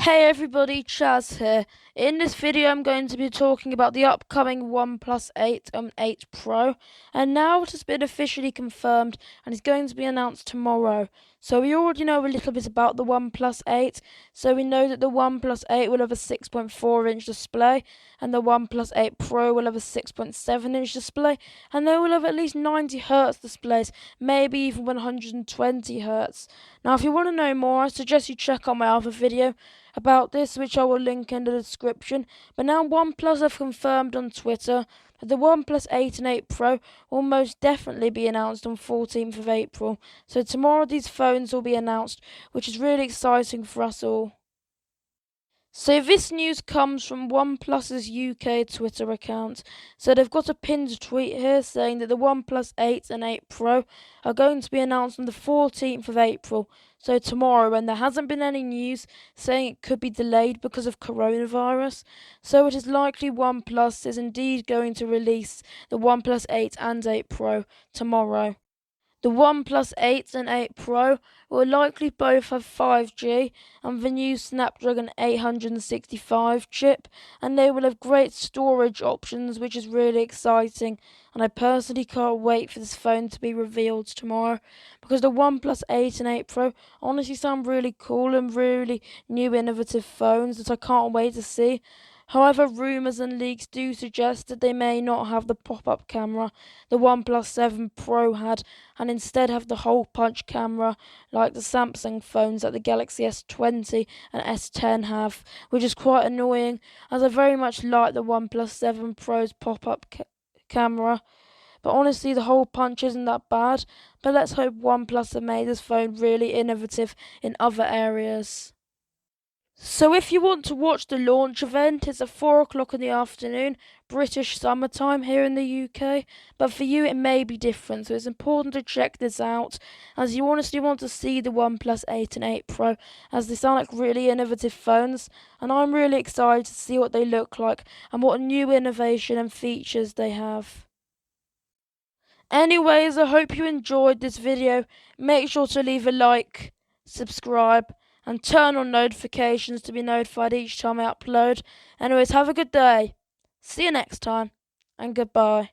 Hey everybody, Chaz here. In this video I'm going to be talking about the upcoming OnePlus 8 and 8 Pro, and now it has been officially confirmed and is going to be announced tomorrow. So we already know a little bit about the OnePlus 8, so we know that the OnePlus 8 will have a 6.4-inch display, and the OnePlus 8 Pro will have a 6.7-inch display, and they will have at least 90Hz displays, maybe even 120Hz. Now if you want to know more, I suggest you check out my other video about this, which I will link in the description. But now OnePlus have confirmed on Twitter that the OnePlus 8 and 8 Pro will most definitely be announced on 14th of April. So tomorrow these phones will be announced, which is really exciting for us all. So this news comes from OnePlus's UK Twitter account. So they've got a pinned tweet here saying that the OnePlus 8 and 8 Pro are going to be announced on the 14th of April, so tomorrow, and there hasn't been any news saying it could be delayed because of coronavirus. So it is likely OnePlus is indeed going to release the OnePlus 8 and 8 Pro tomorrow. The OnePlus 8 and 8 Pro will likely both have 5G and the new Snapdragon 865 chip, and they will have great storage options, which is really exciting. And I personally can't wait for this phone to be revealed tomorrow, because the OnePlus 8 and 8 Pro honestly sound really cool and really new innovative phones that I can't wait to see. However, rumours and leaks do suggest that they may not have the pop-up camera the OnePlus 7 Pro had, and instead have the hole punch camera like the Samsung phones that the Galaxy S20 and S10 have, which is quite annoying, as I very much like the OnePlus 7 Pro's pop-up camera. But honestly, the hole punch isn't that bad, but let's hope OnePlus have made this phone really innovative in other areas. So if you want to watch the launch event, it's at 4 o'clock in the afternoon, British summertime here in the UK. But for you it may be different, so it's important to check this out, as you honestly want to see the OnePlus 8 and 8 Pro, as they sound like really innovative phones, and I'm really excited to see what they look like and what new innovation and features they have. Anyways, I hope you enjoyed this video. Make sure to leave a like, subscribe, and turn on notifications to be notified each time I upload. Anyways, have a good day. See you next time, and goodbye.